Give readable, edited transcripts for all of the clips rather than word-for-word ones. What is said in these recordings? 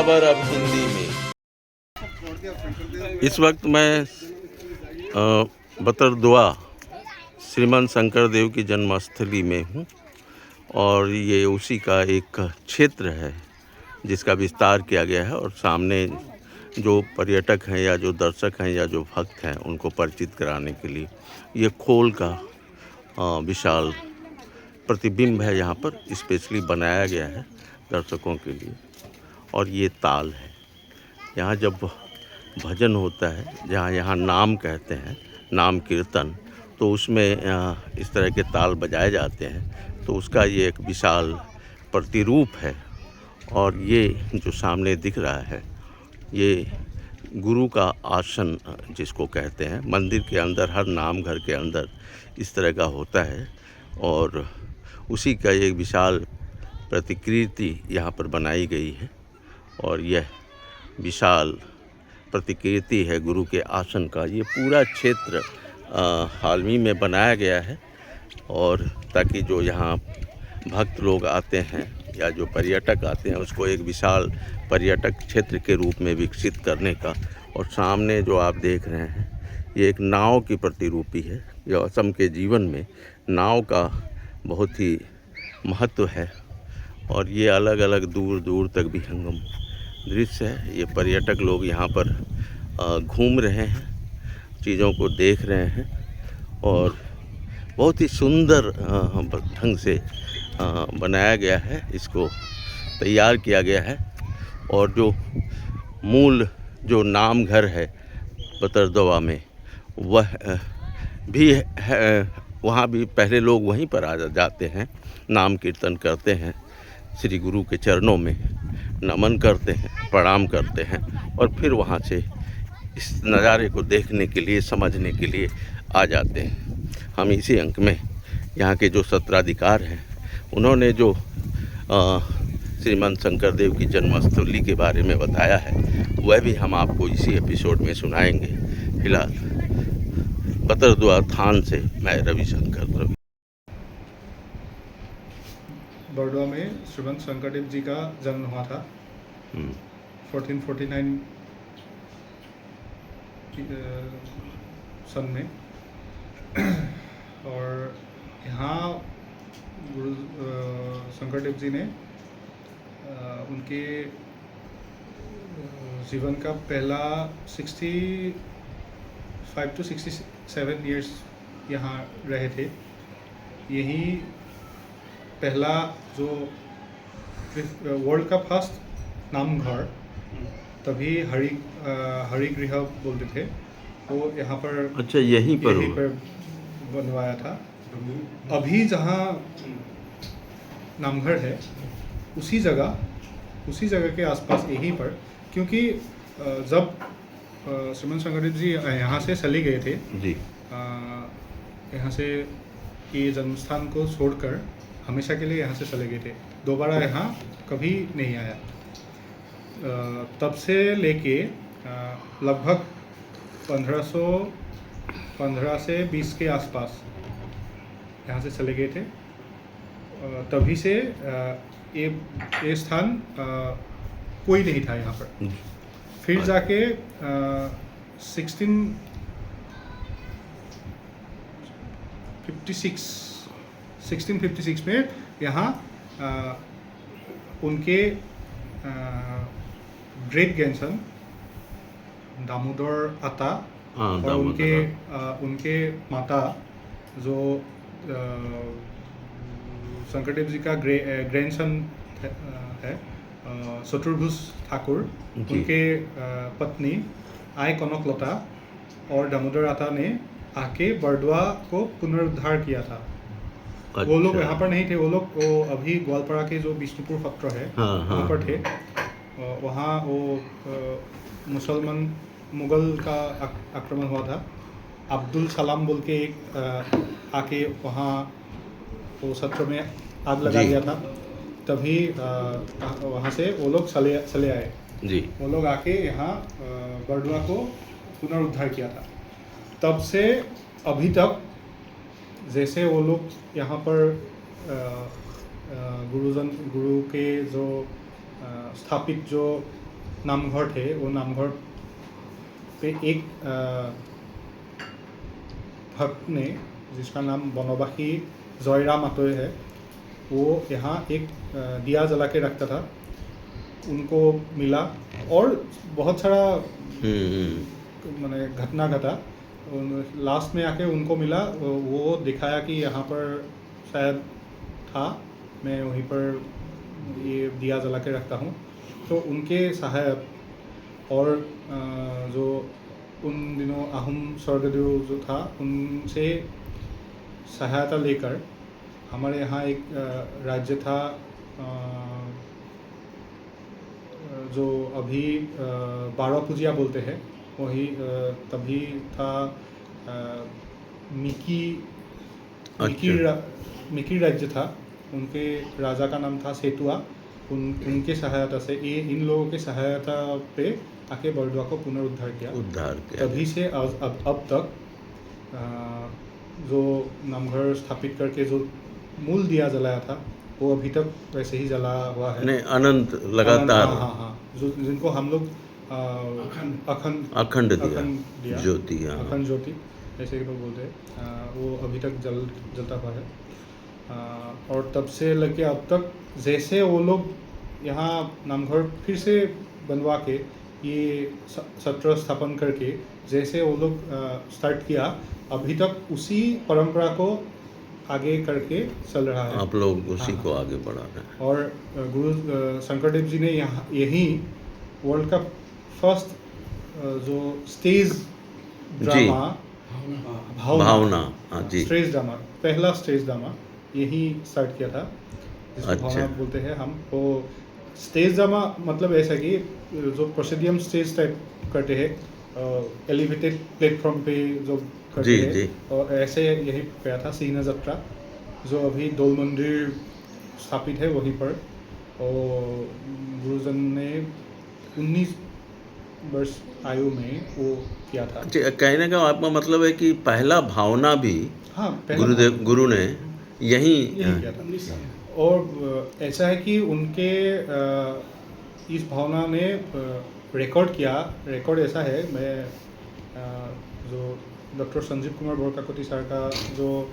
खबर अब हिंदी में। इस वक्त मैं बतरदुआ श्रीमान शंकर देव की जन्मस्थली में हूँ और ये उसी का एक क्षेत्र है जिसका विस्तार किया गया है और सामने जो पर्यटक हैं या जो दर्शक हैं या जो भक्त हैं उनको परिचित कराने के लिए ये खोल का विशाल प्रतिबिंब है यहाँ पर स्पेशली बनाया गया है दर्शकों के लिए। और ये ताल है, यहाँ जब भजन होता है, जहाँ यहाँ नाम कहते हैं, नाम कीर्तन, तो उसमें इस तरह के ताल बजाए जाते हैं, तो उसका ये एक विशाल प्रतिरूप है। और ये जो सामने दिख रहा है ये गुरु का आसन जिसको कहते हैं, मंदिर के अंदर हर नाम घर के अंदर इस तरह का होता है और उसी का एक विशाल प्रतिकृति यहाँ पर बनाई गई है। और यह विशाल प्रतिकृति है गुरु के आसन का। ये पूरा क्षेत्र हाल ही में बनाया गया है और ताकि जो यहाँ भक्त लोग आते हैं या जो पर्यटक आते हैं उसको एक विशाल पर्यटक क्षेत्र के रूप में विकसित करने का। और सामने जो आप देख रहे हैं ये एक नाव की प्रतिरूपी है। यह असम के जीवन में नाव का बहुत ही महत्व है और ये अलग अलग दूर दूर तक विहंगम दृश्य है। ये पर्यटक लोग यहाँ पर घूम रहे हैं, चीज़ों को देख रहे हैं और बहुत ही सुंदर ढंग से बनाया गया है, इसको तैयार किया गया है। और जो मूल जो नाम घर है बतरदुआ में वह भी है, वहाँ भी पहले लोग वहीं पर आ जाते हैं, नाम कीर्तन करते हैं, श्री गुरु के चरणों में नमन करते हैं, प्रणाम करते हैं और फिर वहाँ से इस नज़ारे को देखने के लिए, समझने के लिए आ जाते हैं। हम इसी अंक में यहाँ के जो सत्राधिकार हैं उन्होंने जो श्रीमान शंकर देव की जन्मस्थली के बारे में बताया है वह भी हम आपको इसी एपिसोड में सुनाएंगे। फिलहाल बतरदुआ थान से मैं रविशंकर। बरदुआ में श्रीमान शंकर देव जी का जन्म हुआ था 1449 सन में। और यहाँ गुरु शंकर देव जी ने उनके जीवन का पहला 65 to 67 ईयर्स यहाँ रहे थे। यही पहला जो वर्ल्ड का फर्स्ट नाम घर, तभी हरिगृह बोलते थे, वो यहाँ पर अच्छा यहीं पर बनवाया था। अभी जहाँ नामघर है उसी जगह के आसपास यहीं पर, क्योंकि जब श्रीमान शंकर देव जी यहाँ से चले गए थे जी, यहाँ से ये जन्मस्थान को छोड़कर हमेशा के लिए यहाँ से चले गए थे, दोबारा यहाँ कभी नहीं आया। तब से लेके लगभग 1515 से 20 के आसपास यहाँ से चले गए थे। तभी से ये स्थान कोई नहीं था यहाँ पर। फिर जाके 1656 में यहाँ उनके ग्रेट ग्रैंडसन दामोदर आता और उनके माता जो शंकरदेव जी का ग्रैंडसन है चतुर्भुज ठाकुर, उनके पत्नी आई कनकलता और दामोदर आता ने आके बरदुआ को पुनरुद्धार किया था। अच्छा। वो लोग यहाँ पर नहीं थे, वो अभी ग्वालपाड़ा के जो विष्णुपुर पत्र है वहाँ पर थे। वहाँ वो मुगल का आक्रमण हुआ था। अब्दुल सलाम बोल के एक आके वहाँ वो सत्र में आग लगा दिया था। तभी वहाँ से वो लोग चले आए जी। वो लोग आके यहाँ बरदुआ को पुनरुद्धार किया था। तब से अभी तक जैसे वो लोग यहाँ पर गुरु के जो स्थापित जो नामघर थे, वो नामघर पे एक भक्त ने, जिसका नाम बनवासी जयराम आतोय है, वो यहाँ एक दिया जला के रखता था, उनको मिला और बहुत सारा मैंने घटना घटा। लास्ट में आके उनको मिला, वो दिखाया कि यहाँ पर शायद था, मैं वहीं पर ये दिया जला के रखता हूँ। तो उनके सहायक और जो उन दिनों आहूम स्वर्गदेव जो था, उनसे सहायता लेकर हमारे यहाँ एक राज्य था जो अभी बारहपुजिया बोलते हैं, वही तभी था मिकी राज्य था, उनके राजा का नाम था सेतुआ। उनके सहायता से, ये इन लोगों के सहायता पे आके बड़ौदा को पुनरुद्धार किया। तभी से अब तक जो नामघर स्थापित करके जो मूल दिया जलाया था, वो अभी तक वैसे ही जला हुआ है, नहीं अनंत लगातार। हाँ, जो जिनको हम लोग अखंड दिया ज्योति, अखंड ज्योति ऐसे लोग बोलते हैं, वो अभी तक जलता हुआ है। और तब से लेके अब तक जैसे वो लोग यहाँ नामघर फिर से बनवा के ये सत्र स्थापन करके जैसे वो लोग स्टार्ट किया, अभी तक उसी परंपरा को आगे करके चल रहा है। आप लोग उसी को आगे बढ़ा रहे हैं। और गुरु शंकरदेव जी ने यहाँ यही वर्ल्ड का फर्स्ट जो स्टेज ड्रामा भावना जी, स्टेज ड्रामा, पहला स्टेज ड्रामा यही स्टार्ट किया था, जिसको भावना बोलते हैं हम। वो स्टेज ड्रामा मतलब ऐसा कि जो प्रोसीडियम स्टेज टाइप करते हैं, एलिवेटेड प्लेटफॉर्म पे जो करते हैं, और ऐसे यही गया था सीना जत्रा, जो अभी दौल मंदिर स्थापित है वहीं पर। और गुरुजन ने 19 वर्ष आयु में वो किया था। कहने का आपका मतलब है कि पहला भावना भी गुरु ने यही किया था। और ऐसा है कि उनके इस भावना ने रिकॉर्ड किया। रिकॉर्ड ऐसा है, मैं जो डॉक्टर संजीव कुमार बोरकाकती सर का जो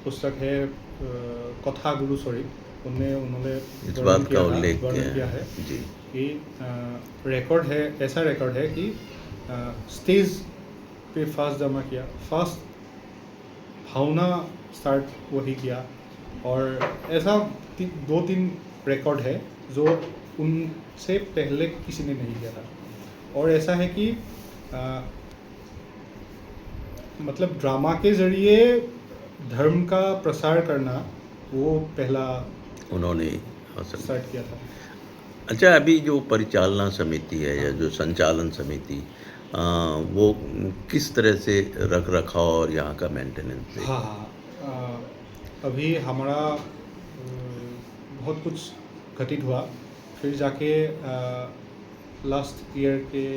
पुस्तक है कथा गुरु स्वरूप, उनमें उन्होंने इस बात का उल्लेख किया है कि रिकॉर्ड है, ऐसा रिकॉर्ड है कि स्टेज पे फास्ट जमा किया, फास्ट भावना स्टार्ट वही किया। और ऐसा 2-3 रिकॉर्ड है जो उनसे पहले किसी ने नहीं किया था। और ऐसा है कि मतलब ड्रामा के ज़रिए धर्म का प्रसार करना वो पहला उन्होंने स्टार्ट किया था। अच्छा, अभी जो परिचालना समिति है या जो संचालन समिति, वो किस तरह से रख रखाव और यहाँ का मेंटेनेंस है? हाँ, अभी हमारा बहुत कुछ घटित हुआ, फिर जाके लास्ट ईयर के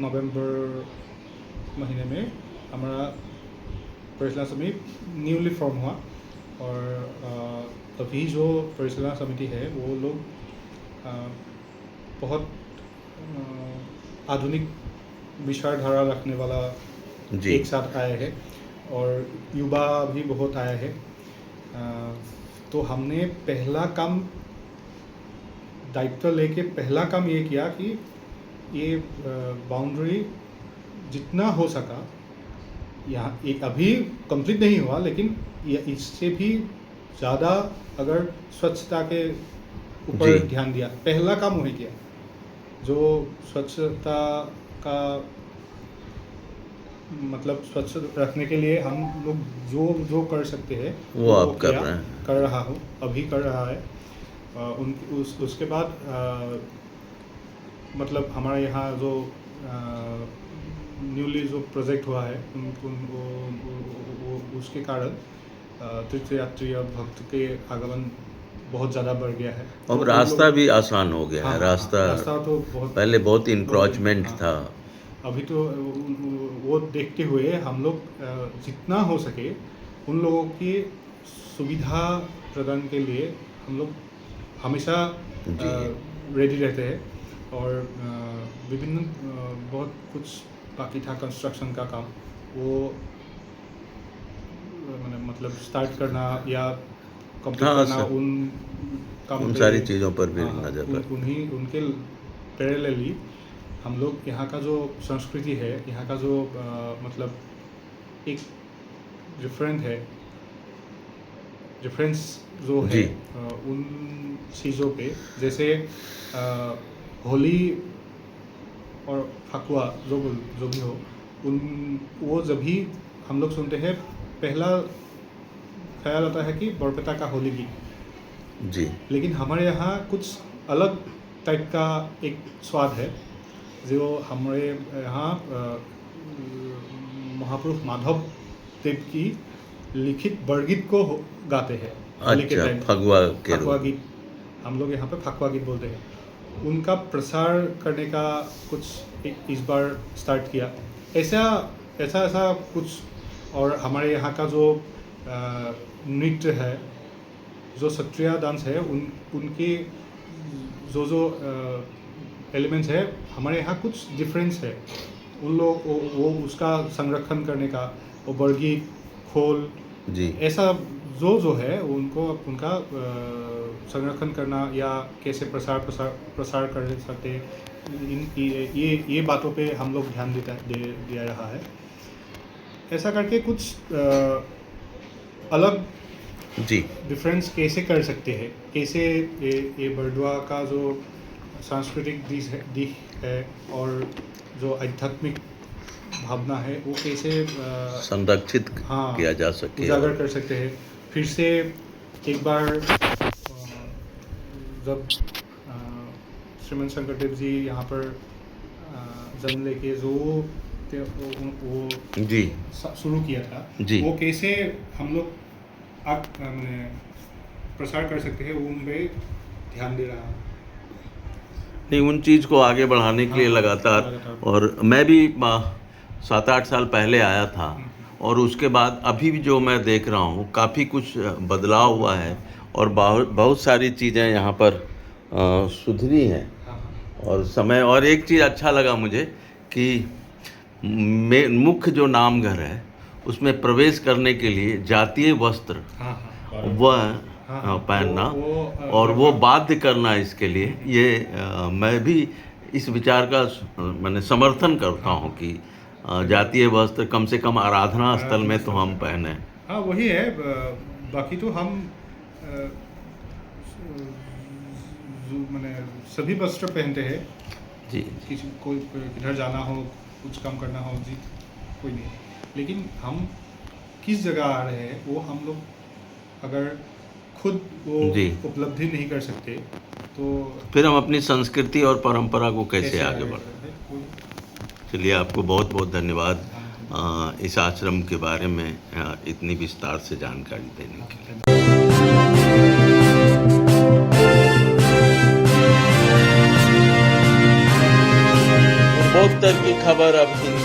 नवंबर महीने में हमारा परिचालना समिति न्यूली फॉर्म हुआ। और अभी जो परिचालना समिति है वो लोग बहुत आधुनिक विचारधारा रखने वाला एक साथ आए हैं, और युवा भी बहुत आए हैं। तो हमने पहला काम, दायित्व लेके पहला काम ये किया कि ये बाउंड्री जितना हो सका, यहाँ एक अभी कंप्लीट नहीं हुआ, लेकिन इससे भी ज़्यादा अगर स्वच्छता के ऊपर ध्यान दिया, पहला काम वही किया। जो स्वच्छता का मतलब स्वच्छ रखने के लिए हम लोग जो कर सकते हैं वो आप कर रहे हैं। कर रहा हूँ, अभी कर रहा है। उसके बाद मतलब हमारे यहाँ जो न्यूली जो प्रोजेक्ट हुआ है उसके कारण तीर्थयात्री और भक्त के आगमन बहुत ज़्यादा बढ़ गया है। अब रास्ता भी आसान हो गया है। रास्ता तो बहुत पहले बहुत इंक्रोचमेंट था। अभी तो वो देखते हुए हम लोग जितना हो सके उन लोगों की सुविधा प्रदान के लिए हम लोग हमेशा रेडी रहते हैं। और विभिन्न बहुत कुछ बाकी था कंस्ट्रक्शन का काम, वो मतलब स्टार्ट करना या कंप्लीट हाँ, करना, सर। उन काम उन पे- सारी चीज़ों पर भी हाँ, हाँ, नज़र रख। उन्हीं उनके पैरेलली हम लोग यहाँ का जो संस्कृति है, यहाँ का जो मतलब एक डिफरेंस जो है जी। उन चीज़ों पे, जैसे होली और फकुआ जो भी हो, वो जब भी हम लोग सुनते हैं, पहला ख्याल आता है कि बरपेटा का होली गीत। जी। लेकिन हमारे यहाँ कुछ अलग टाइप का एक स्वाद है, जो हमारे यहाँ महापुरुष माधव देव की लिखित बरगीत को गाते हैं होली के अच्छा, टाइम। फगुआ के फगुआ रूप। गीत, हम लोग यहाँ पे फगुआ गीत बोलते हैं। उनका प्रसार करने का कुछ इस बार स्टार्ट किया, ऐसा कुछ। और हमारे यहाँ का जो नृत्य है, जो सत्रिया डांस है, उनके जो एलिमेंट्स है, हमारे यहाँ कुछ डिफरेंस है। उन लोग वो उसका संरक्षण करने का, वो बरगीत, खोल, जी। ऐसा जो है उनका संरक्षण करना या कैसे प्रसार कर सकते, ये बातों पे हम लोग ध्यान दिया रहा है। ऐसा करके कुछ अलग जी। डिफरेंस कैसे कर सकते हैं, कैसे ये बरडुआ का जो सांस्कृतिक दिख है और जो आध्यात्मिक भावना है, वो कैसे संरक्षित हाँ, किया जा सके। उजागर कर सकते हैं। फिर से एक बार जब श्रीमंत शंकरदेव जी यहाँ पर जन्म लेके जो वो जी। शुरू किया था, जी। वो कैसे हम लोग प्रसार कर सकते हैं, वो उन पे ध्यान दे रहा है। नहीं, उन चीज़ को आगे बढ़ाने के लिए हाँ, लगातार। लगातार। और मैं भी 7-8 साल पहले आया था, और उसके बाद अभी भी जो मैं देख रहा हूँ, काफ़ी कुछ बदलाव हुआ है, और बहुत सारी चीज़ें यहाँ पर सुधरी हैं। हाँ, और समय, और एक चीज़ अच्छा लगा मुझे कि मुख्य जो नामघर है, उसमें प्रवेश करने के लिए जातीय वस्त्र हाँ, वह हाँ, पहनना वो और वो बाध्य करना, इसके लिए ये मैं भी इस विचार का मैंने समर्थन करता हूँ कि जातीय वस्त्र कम से कम आराधना स्थल में तो हम पहने। हाँ, वही है। बाकी तो हम मैंने सभी वस्त्र पहनते हैं। जी। किसी कोई किधर जाना हो, कुछ काम करना हो, जी कोई नहीं। लेकिन हम किस जगह आ रहे हैं, वो हम लोग अगर खुद वो जी। उपलब्धि नहीं कर सकते, तो फिर हम अपनी संस्कृति और परंपरा को कैसे आगे बढ़ाएं। चलिए, आपको बहुत बहुत धन्यवाद इस आश्रम के बारे में इतनी विस्तार से जानकारी देने के लिए। पूर्वोत्तर की खबर अब हिंदी